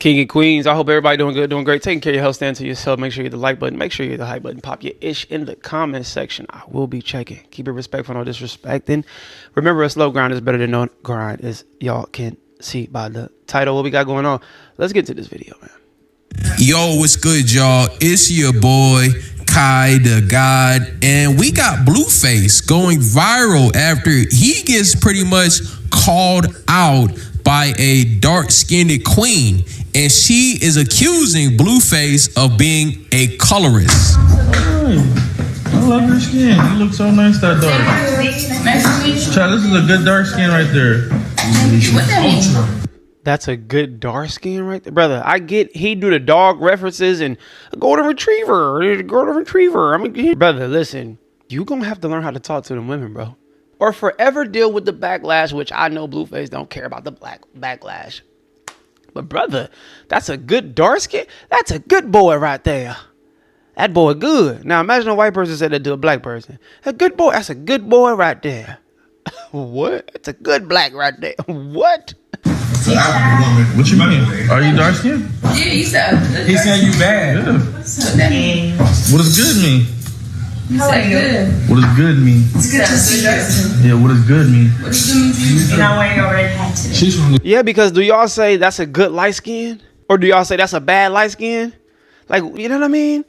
King and Queens, I hope everybody doing good, doing great, taking care of your health, stand to yourself. Make sure you hit the like button, make sure you hit the hype button, pop your ish in the comment section. I will be checking. Keep it respectful, no disrespecting. Remember, a slow grind is better than no grind, as y'all can see by the title. What we got going on? Let's get to this video, man. Yo, what's good, y'all? It's your boy Kai the God, and we got BlueFace going viral after he gets pretty much called out by a dark-skinned queen, and she is accusing BlueFace of being a colorist. I love your skin. You look so nice that dark. Child, this is a good dark skin right there. What that mean? That's a good dark skin right there, brother. I get he do the dog references and a golden retriever. I mean, brother, listen, you gonna have to learn how to talk to them women, bro, or forever deal with the backlash. Which I know BlueFace don't care about the backlash, but brother, that's a good dark skin. That's a good boy right there. That boy good. Now imagine a white person said that to a black person. A good boy. That's a good boy right there. What? It's a good black right there. What? What you mean? Are you dark skinned? Yeah, he said you bad. Yeah. What that mean? What does good mean? He said good. What does good mean? It's good to see you. Yeah, what does good mean? What does good mean to you? You're not wearing your red hat today. She's from Yeah, because do y'all say that's a good light skin? Or do y'all say that's a bad light skin? Like, you know what I mean?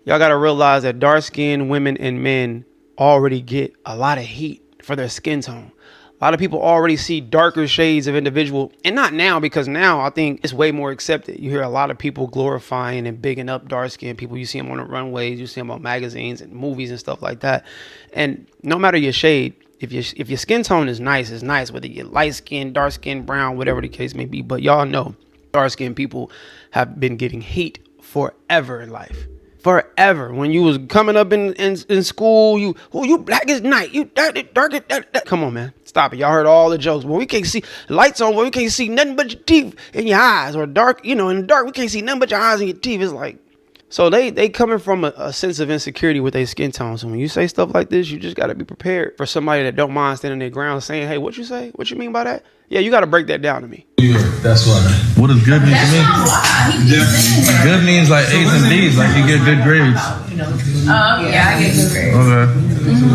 Y'all got to realize that dark skinned women and men already get a lot of heat for their skin tone. A lot of people already see darker shades of individual, and not now, because now I think it's way more accepted. You hear a lot of people glorifying and bigging up dark skinned people. You see them on the runways, you see them on magazines and movies and stuff like that. And no matter your shade, if your skin tone is nice, it's nice, whether you're light skin, dark skin, brown, whatever the case may be. But y'all know dark skinned people have been getting heat forever in life. Forever. When you was coming up in school, you black as night, you dark. Come on, man, stop it. Y'all heard all the jokes. Well, we can't see lights on. Well, we can't see nothing but your teeth and your eyes, or dark. You know, in the dark, we can't see nothing but your eyes and your teeth. It's like, so they coming from a sense of insecurity with their skin tone. So when you say stuff like this, you just got to be prepared for somebody that don't mind standing their ground saying, hey, what you say? What you mean by that? Yeah, you got to break that down to me. Yeah, that's why. What does good mean to me? Good means like A's and B's, like you get good grades. Yeah, I get good grades. Okay.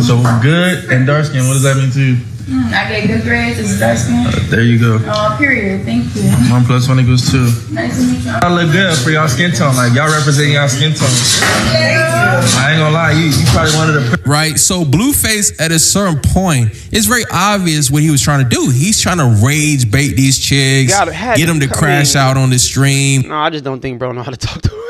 So good and dark skin, what does that mean to you? I get good grades as a dark skin. There you go. Period. Thank you. 1 + 1 = 2. Nice to meet you. I look good for y'all skin tone. Like y'all represent y'all skin tone. I ain't gonna lie, you probably one of the Right, so BlueFace at a certain point, it's very obvious what he was trying to do. He's trying to rage bait these chicks, get them to crash out on the stream. No, I just don't think bro know how to talk to women.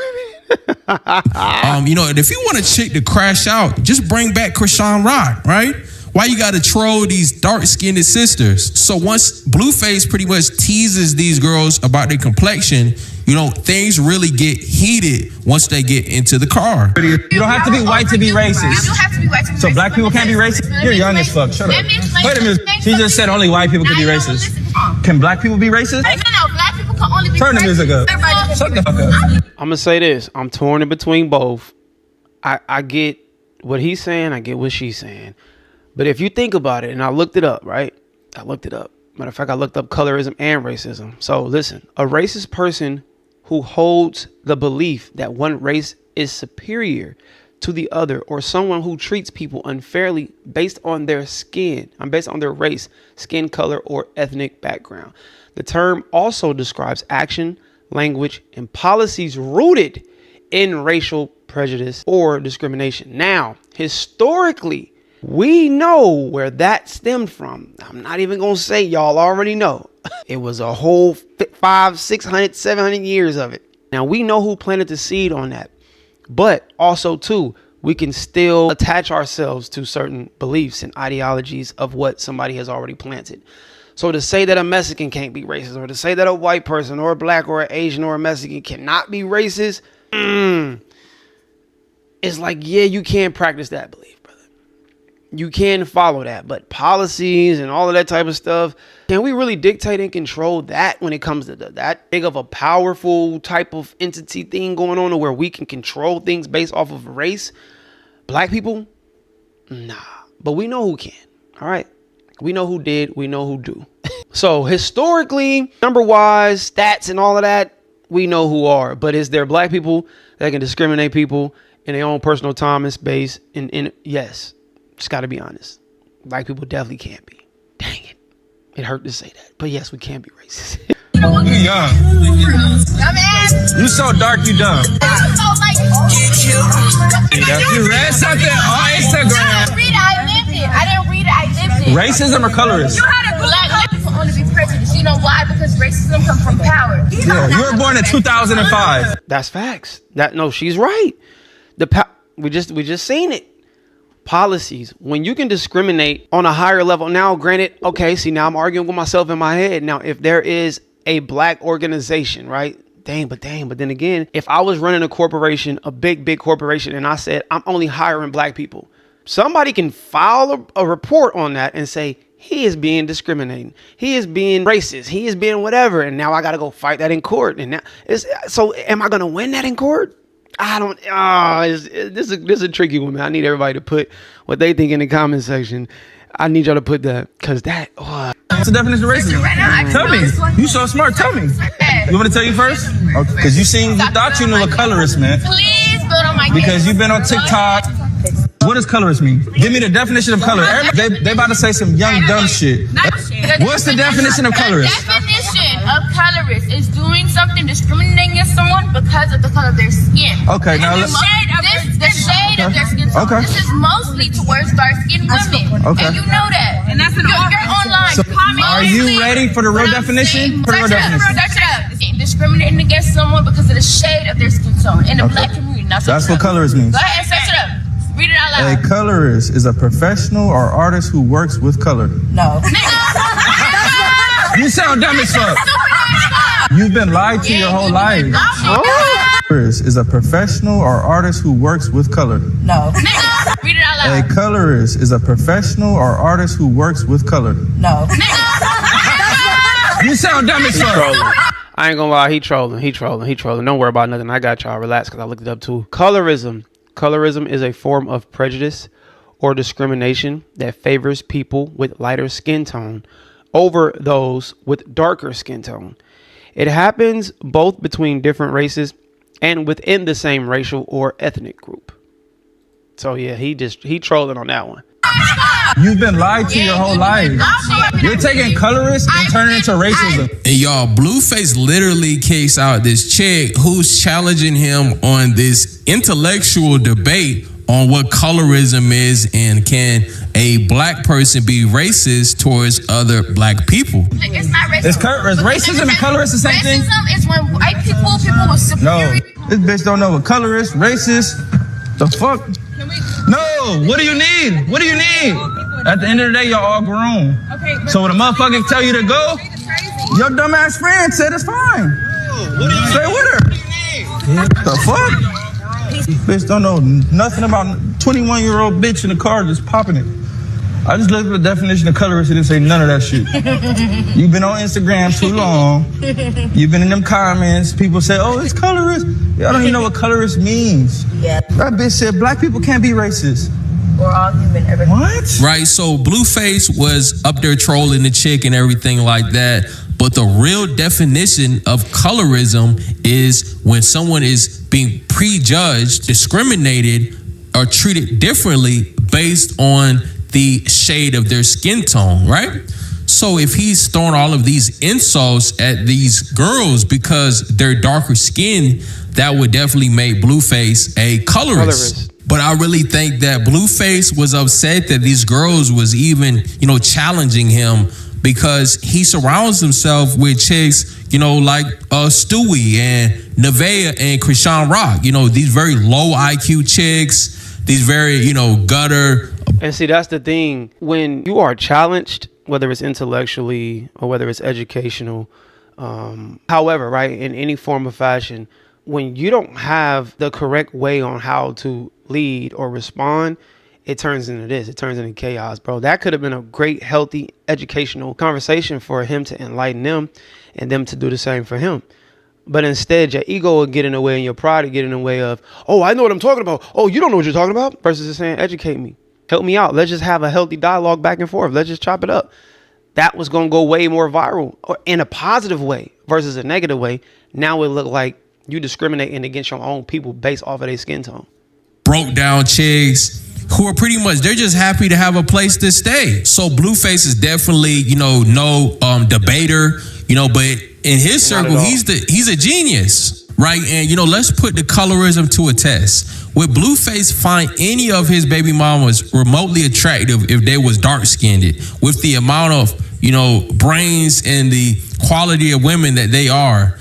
You know, if you want a chick to crash out, just bring back Krishan Rock, right? Why you got to troll these dark-skinned sisters? So once BlueFace pretty much teases these girls about their complexion, you know, things really get heated once they get into the car. You don't have to be white to be racist. You don't have to be white to be racist. So black people can't be racist? You're young as fuck. Shut up. Wait a minute. She just said only white people can be racist. Can black people be racist? No, black people can only be racist. Turn the music up. Shut the fuck up. I'm gonna say this. I'm torn in between both. I get what he's saying. I get what she's saying. But if you think about it, and I looked it up, right? I looked it up. Matter of fact, I looked up colorism and racism. So listen, a racist person who holds the belief that one race is superior to the other, or someone who treats people unfairly based on their skin, based on their race, skin color, or ethnic background. The term also describes action, language, and policies rooted in racial prejudice or discrimination. Now, historically, we know where that stemmed from. I'm not even going to say y'all already know. It was a whole 500, 600, 700 years of it. Now, we know who planted the seed on that. But also, too, we can still attach ourselves to certain beliefs and ideologies of what somebody has already planted. So to say that a Mexican can't be racist, or to say that a white person or a black or an Asian or a Mexican cannot be racist, it's like, yeah, you can practice that belief. You can follow that, but policies and all of that type of stuff, can we really dictate and control that when it comes to that big of a powerful type of entity thing going on, where we can control things based off of race? Black people? Nah, but we know who can. All right. We know who did. We know who do. So historically, number wise, stats and all of that, we know who are. But is there black people that can discriminate people in their own personal time and space? And yes, just got to be honest. Black people definitely can't be. Dang it. It hurt to say that. But yes, we can be racist. You young. You so dark, you dumb. You read something on Instagram. I didn't read it. I lived it. Racism or colorism? You had a black people only be prejudiced. You know why? Because racism comes from power. Yeah, you were born in 2005. That's facts. No, she's right. We just seen it. Policies, when you can discriminate on a higher level. Now, granted, okay, see, now I'm arguing with myself in my head. Now, if there is a black organization, right? But then again, if I was running a corporation, a big corporation, and I said, I'm only hiring black people, somebody can file a report on that and say, he is being discriminating. He is being racist. He is being whatever. And now I got to go fight that in court. And now so am I going to win that in court? I don't. This is a tricky one, man. I need everybody to put what they think in the comment section. I need y'all to put that, because that. What's the definition of racism? Tell me. You so smart. Tell me. You want me to tell you first? Because you thought you knew what colorist meant. Please build on my Because you've been on TikTok. What does colorist mean? Give me the definition of color. They about to say some young dumb shit. What's the definition of colorist? The definition of colorist is doing something discriminating against someone because of the color of their skin. Okay, now let's. The shade of their skin tone. Okay. This is mostly towards dark-skinned women. Okay. And you know that. And that's you're online. So, are you ready for the real definition? Search it up. Discriminating against someone because of the shade of their skin tone in the black community. That's what colorist means. Go ahead, search it up. Read it out loud. A colorist is a professional or artist who works with color. No. You sound dumb as fuck. You've been lied to your whole life. Colorist is a professional or artist who works with color. No. Read it out loud. A colorist is a professional or artist who works with color. No. You sound dumb as fuck. I ain't gonna lie, he trolling. Don't worry about nothing. I got y'all. Relax, because I looked it up too. Colorism. Colorism is a form of prejudice or discrimination that favors people with lighter skin tone over those with darker skin tone. It happens both between different races and within the same racial or ethnic group. So yeah, he trolling on that one. You've been lied to your whole life. You're taking colorist and turning it into racism. And y'all, BlueFace literally kicks out this chick who's challenging him on this intellectual debate on what colorism is, and can a black person be racist towards other black people? It's not racism. Is racism and colorist the same thing? Racism is when white people with superior. No, this bitch don't know what colorist, racist. The fuck? No, what do you need? What do you need? At the end of the day, y'all all grown. So when a motherfucker tell you to go, your dumbass friend said it's fine. Stay with her. The fuck? Bitch don't know nothing about 21-year-old bitch in the car just popping it. I just looked at the definition of colorist and didn't say none of that shit. You've been on Instagram too long. You've been in them comments. People say, oh, it's colorist. Y'all don't even know what colorist means. Yeah. That bitch said black people can't be racist. We're all human. What? Right, so BlueFace was up there trolling the chick and everything like that. But the real definition of colorism is when someone is being prejudged, discriminated, or treated differently based on the shade of their skin tone, right? So if he's throwing all of these insults at these girls because they're darker skin, that would definitely make BlueFace a colorist. But I really think that BlueFace was upset that these girls was even, challenging him, because he surrounds himself with chicks, like Stewie and Nevaeh and Krishan Rock. These very low IQ chicks, these very, gutter. And see, that's the thing. When you are challenged, whether it's intellectually or whether it's educational, however, right, in any form of fashion, when you don't have the correct way on how to lead or respond, it turns into this. It turns into chaos, bro. That could have been a great, healthy, educational conversation for him to enlighten them and them to do the same for him. But instead, your ego will get in the way and your pride will get in the way of, oh, I know what I'm talking about. Oh, you don't know what you're talking about. Versus just saying, educate me. Help me out. Let's just have a healthy dialogue back and forth. Let's just chop it up. that was going to go way more viral, or in a positive way versus a negative way. Now it look like you discriminating against your own people based off of their skin tone. Broke down chicks who are pretty much, they're just happy to have a place to stay. So BlueFace is definitely, you know, no debater, you know, but in his circle, he's a genius, right? And, you know, let's put the colorism to a test. Would BlueFace find any of his baby mamas remotely attractive if they was dark-skinned? With the amount of, you know, brains and the quality of women that they are,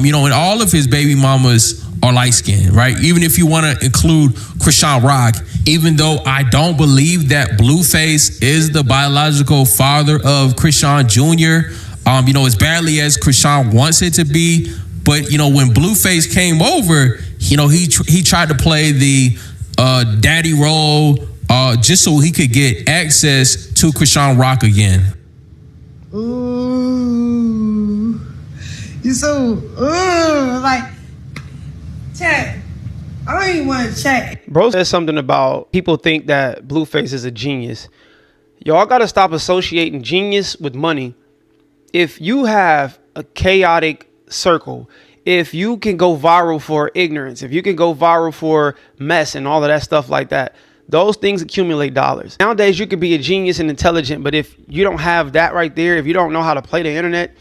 you know, and all of his baby mamas are light-skinned, right? Even if you want to include Krishan Rock, even though I don't believe that BlueFace is the biological father of Krishan Jr., you know, as badly as Krishan wants it to be. But, you know, when BlueFace came over, you know, he tried to play the daddy role just so he could get access to Krishan Rock again. Ooh, you so like, chat. I don't even want to chat. Bro says something about people think that BlueFace is a genius. Y'all got to stop associating genius with money. If you have a chaotic circle, if you can go viral for ignorance, if you can go viral for mess and all of that stuff like that, those things accumulate dollars. Nowadays, you could be a genius and intelligent, but if you don't have that right there, if you don't know how to play the internet,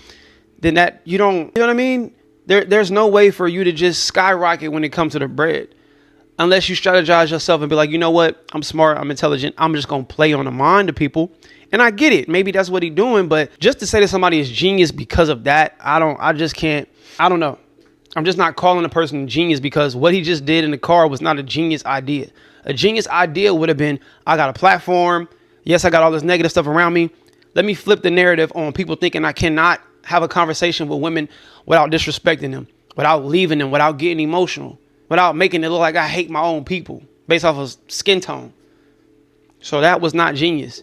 then that you don't, you know what I mean? There's no way for you to just skyrocket when it comes to the bread. Unless you strategize yourself and be like, you know what? I'm smart. I'm intelligent. I'm just going to play on the mind of people. And I get it. Maybe that's what he's doing. But just to say that somebody is genius because of that, I don't know. I'm just not calling a person a genius because what he just did in the car was not a genius idea. A genius idea would have been, I got a platform. Yes, I got all this negative stuff around me. Let me flip the narrative on people thinking I cannot have a conversation with women without disrespecting them, without leaving them, without getting emotional, without making it look like I hate my own people based off of skin tone. So that was not genius.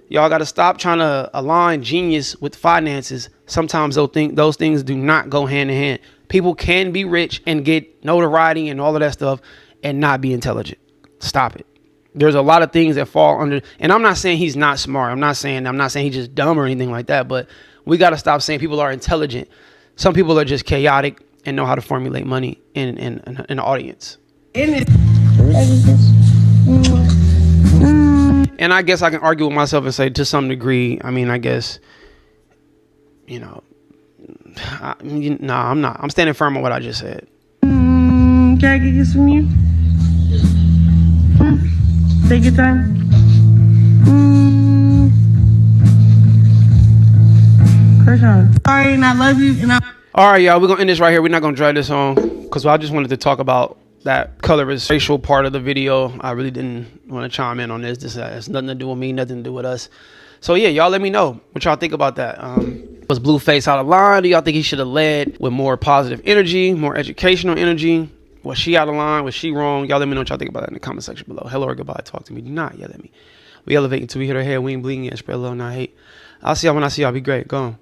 Y'all got to stop trying to align genius with finances. Sometimes those things do not go hand in hand. People can be rich and get notoriety and all of that stuff and not be intelligent. Stop it. There's a lot of things that fall under, and I'm not saying he's not smart. I'm not saying he's just dumb or anything like that, but we got to stop saying people are intelligent. Some people are just chaotic and know how to formulate money in an audience. And I guess I can argue with myself and say to some degree, I mean, I guess, you know, I'm not. I'm standing firm on what I just said. Can I get this from you? Take your time. Sorry, and I love you. All right, y'all, we're going to end this right here. We're not going to drag this on because I just wanted to talk about that colorist racial part of the video. I really didn't want to chime in on this. This has nothing to do with me, nothing to do with us. So, yeah, y'all let me know what y'all think about that. Was BlueFace out of line? Do y'all think he should have led with more positive energy, more educational energy? Was she out of line? Was she wrong? Y'all let me know what y'all think about that in the comment section below. Hello or goodbye. Talk to me. Do not yell at me. We elevate until we hit our head. We ain't bleeding yet. Spread love, not hate. I'll see y'all when I see y'all. Be great. Go on.